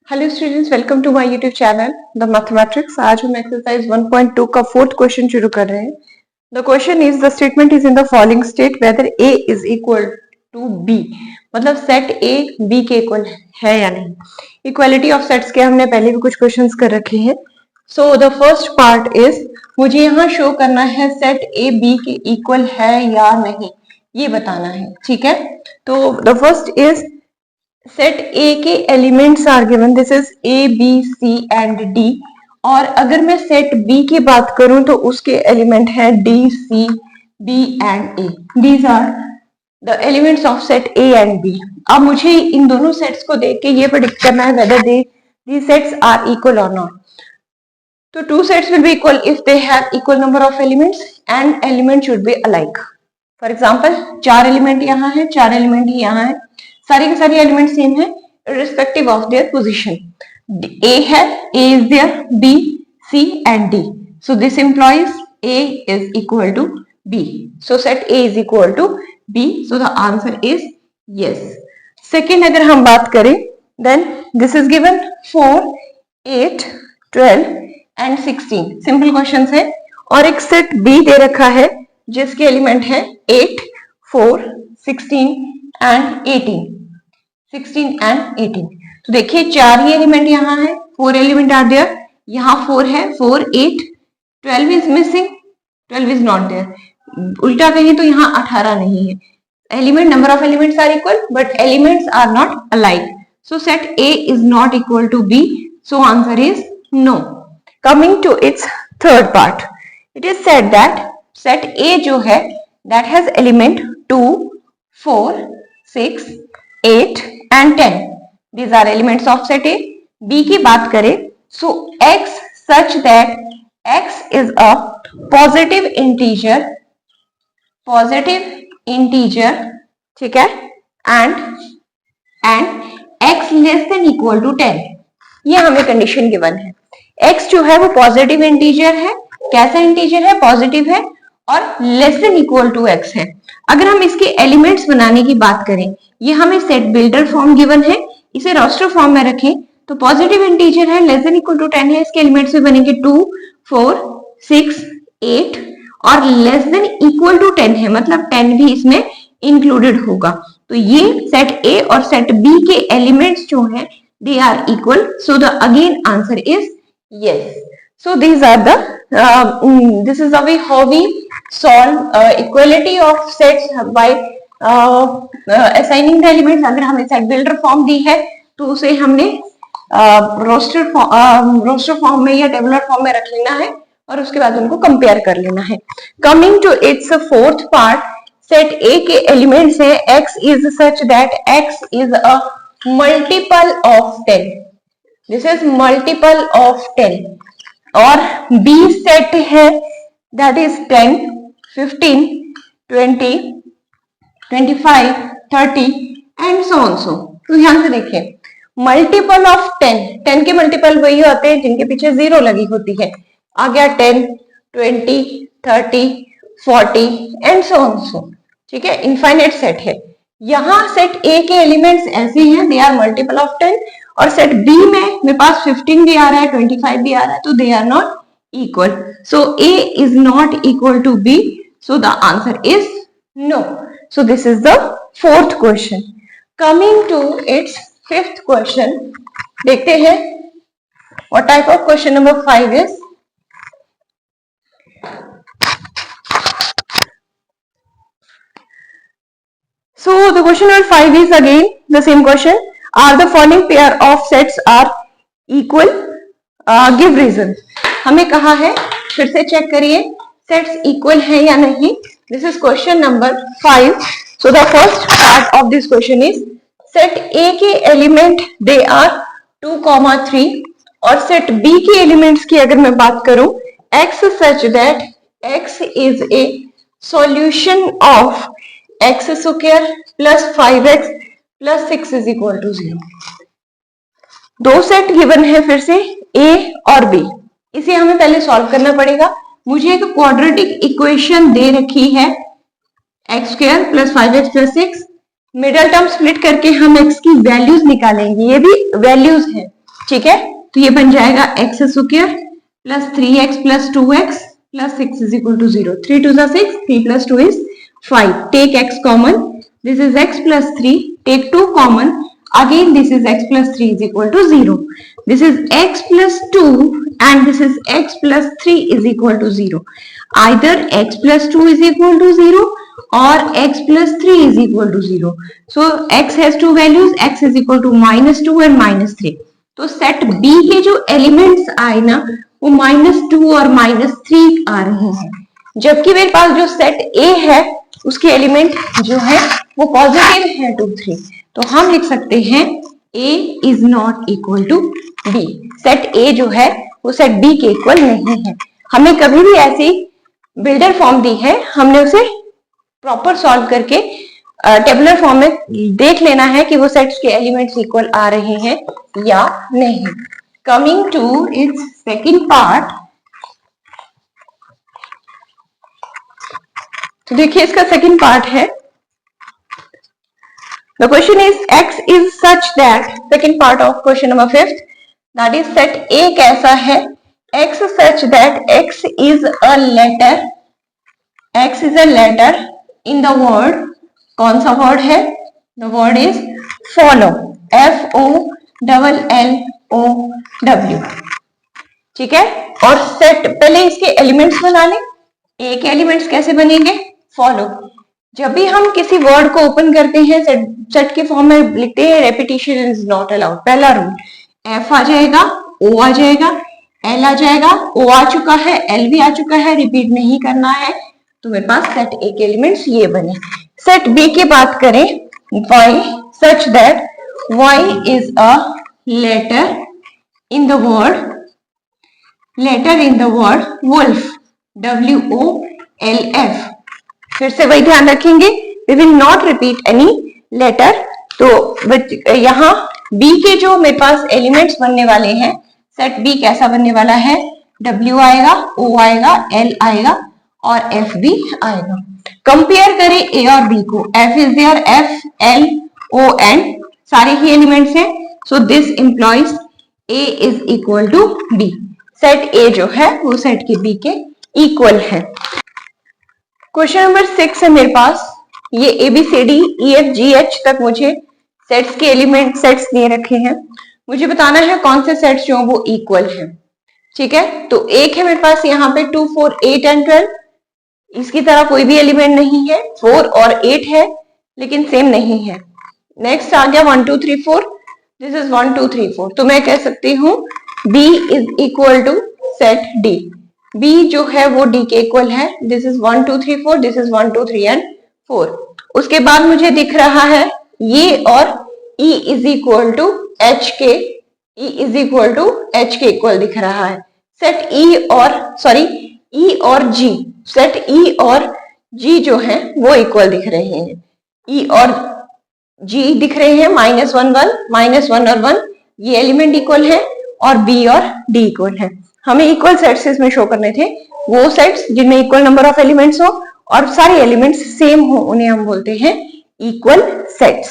Hello students, welcome to my YouTube channel the mathematics. आज हम exercise 1.2 का fourth question शुरू कर रहे हैं। The question is the statement is in the following state whether A is equal to B, मतलब set A B के equal है या नहीं। इक्वालिटी ऑफ सेट्स के हमने पहले भी कुछ क्वेश्चंस कर रखे हैं। So the first part is, मुझे यहाँ शो करना है सेट ए बी के इक्वल है या नहीं, ये बताना है। ठीक है, तो the first is set A के elements are given, this is A B C and D. और अगर मैं सेट बी की बात करूं तो उसके एलिमेंट है D C B and A. These are the elements of set A and B. अब मुझे इन दोनों सेट्स को देख के ये प्रेडिक्ट करना है whether these sets are equal और नॉट। तो two sets will be equal if they have equal number of elements and element should be alike. For example, 4 element यहाँ है, 4 एलिमेंट ही यहाँ है, सारे के सारे एलिमेंट सेम है irrespective of their position. A है, A is there, B, C and D. So this implies A is equal to B. So set A is equal to B. So the answer is yes. Second, अगर हम बात करें, then this is given 4, 8, 12 and 16. Simple question है और एक set B दे रखा है जिसके एलिमेंट है 8, 4, 16 and 18. 16 and 18. तो देखिए 4 ही एलिमेंट यहाँ है, 4 एलिमेंट आर देयर, यहाँ 4 है, 4, 8, 12 is missing, 12 is not there. उल्टा कहें तो यहाँ 18 नहीं है। Element, number of elements are equal but elements are not alike. So set A is not equal to B, so answer is no. Coming to its third part, it is said that set A जो है that has element 2, 4, 6, 8 and 10. These are elements of set A. B की बात करें, so x such that x is a positive integer, ठीक है, and x less than equal to 10. ये हमें condition given है। x जो है वो पॉजिटिव इंटीजर है, कैसा इंटीजर है, पॉजिटिव है और less than equal to x है। अगर हम इसके एलिमेंट्स बनाने की बात करें, ये हमें सेट बिल्डर फॉर्म गिवन है, इसे रोस्टर फॉर्म में रखें तो पॉजिटिव इंटीजर है, लेस देन इक्वल टू 10 है, इसके एलिमेंट्स भी बनेंगे 2, 4, 6, 8 और लेस देन इक्वल टू 10 है, मतलब 10 भी इसमें इंक्लूडेड होगा। तो ये सेट ए और सेट बी के एलिमेंट्स जो हैं they are equal, so the again answer is yes. So these are the this is the way how we solve equality of sets by assigning the elements. अगर हमें set builder form दी है तो उसे हमने roster form में या tabular form में रख लेना है और उसके बाद उनको कंपेयर कर लेना है। Coming to its fourth part, set A के एलिमेंट्स है x is such that x is a multiple of 10. This is multiple of 10. और B सेट है that is 10, 15, 20, 25, 30 and so on so. तो ध्यान से देखिए, मल्टीपल ऑफ 10, 10 के multiple वही होते हैं जिनके पीछे 0 लगी होती है। आ गया 10, 20, 30, 40 एंड सो ऑन सो। ठीक है, इनफाइनाइट सेट है। यहाँ सेट ए के एलिमेंट्स ऐसे हैं, दे आर मल्टीपल ऑफ 10 और सेट बी में मेरे पास 15 भी आ रहा है, 25 भी आ रहा है, तो they are not equal. So A is not equal to B, so the answer is no. So this is the fourth question. Coming to its fifth question, देखते हैं what type of question number 5 is. So the question number 5 is again the same question. Are the following pair of sets are equal? Give reason. हमें कहा है, फिर से check करिए sets equal है या नहीं। This is question number 5. So the first part of this question is set A के एलिमेंट दे आर 2, 3 और सेट B के एलिमेंट्स की अगर मैं बात करूं, x such that x is a solution of x square plus 5x plus 6 is equal to 0। दो set given है फिर से A और B, इसे हमें पहले सॉल्व करना पड़ेगा। मुझे एक क्वाड्रेटिक इक्वेशन दे रखी है x square plus 5x plus 6, middle term split करके हम x की वैल्यूज निकालेंगे, ये भी वैल्यूज है। ठीक है, तो ये बन जाएगा x square plus 3x plus 2x plus 6 is equal to 0. 3 2 is 6, 3 plus 2 is 5. Take x common. This is x plus 3. Take 2 common. Again this is x plus 3 is equal to 0. This is x plus 2 and this is x plus 3 is equal to 0. Either x plus 2 is equal to 0 or x plus 3 is equal to 0. So x has two values. X is equal to -2 and -3. तो set B के जो elements आए ना वो -2 और -3 आ रहे हैं, जबकि मेरे पास जो सेट A है उसके एलिमेंट जो है वो पॉजिटिव है 2 3. तो हम लिख सकते हैं A is not equal to B. Set A जो है वो सेट B के इक्वल नहीं है. हमें कभी भी ऐसी बिल्डर फॉर्म दी है, हमने उसे प्रॉपर सॉल्व करके टेबुलर फॉर्म में देख लेना है कि वो सेट्स के एलिमेंट्स इक्वल आ रहे हैं या नहीं. Coming to its second part. तो देखिए इसका सेकंड पार्ट है. The question is x is such that, second part of question number 5, that is set A कैसा है, x such that x is a letter, x is a letter in the word. कौन सा word है? The word is follow, FOLLOW. ठीक है, और set पहले इसके एलिमेंट्स बना लें. ए के एलिमेंट्स कैसे बनेंगे? फॉलो. जब भी हम किसी वर्ड को ओपन करते हैं सेट के फॉर्म में लिखते हैं रेपिटेशन इज नॉट अलाउड. पहला रूल, F आ जाएगा, O आ जाएगा, L आ जाएगा. O आ चुका है, L भी आ चुका है, रिपीट नहीं करना है. तो मेरे पास सेट ए के एलिमेंट्स ये बने. सेट बी की बात करें, y such that y is a letter in the word wolf, WOLF. फिर से वही ध्यान रखेंगे, we will not repeat any letter. तो यहाँ b के जो मेरे पास एलिमेंट्स बनने वाले हैं, सेट b कैसा बनने वाला है? W आएगा, O आएगा, L आएगा और F भी आएगा. कंपेयर करें A और B को. F is there, F, L, O and सारे ही एलिमेंट्स हैं. So this implies A is equal to B. Set A जो है वो सेट के B के इक्वल है. क्वेश्चन नंबर 6 है मेरे पास. ये ABCD EFGH तक मुझे सेट्स के एलिमेंट सेट्स दिए रखे हैं. मुझे बताना है कौन से सेट्स जो वो इक्वल है. ठीक है, तो एक है मेरे पास यहाँ पे 2 4 8 एंड 12. इसकी तरह कोई भी एलिमेंट नहीं है. 4 और 8 है लेकिन सेम नहीं है. नेक्स्ट आ गया 1 2 3 4. This is 1 2 3 4. तो मैं कह सकती हूँ B is equal to set D. B जो है वो D के इक्वल है. This is 1 2 3 4. This is 1 2 3 and 4. उसके बाद मुझे दिख रहा है ये और E is equal to H के, E is equal to H के इक्वल दिख रहा है. सेट E और G, सेट E और G जो है वो इक्वल दिख रहे हैं. E और G दिख रहे हैं -1 1, -1 और 1, ये एलिमेंट इक्वल है. और B और D इक्वल है. हमें इक्वल सेट्स इसमें शो करने थे. वो सेट्स जिनमें इक्वल नंबर ऑफ एलिमेंट्स हो और सारे एलिमेंट्स सेम हो उन्हें हम बोलते हैं इक्वल सेट्स.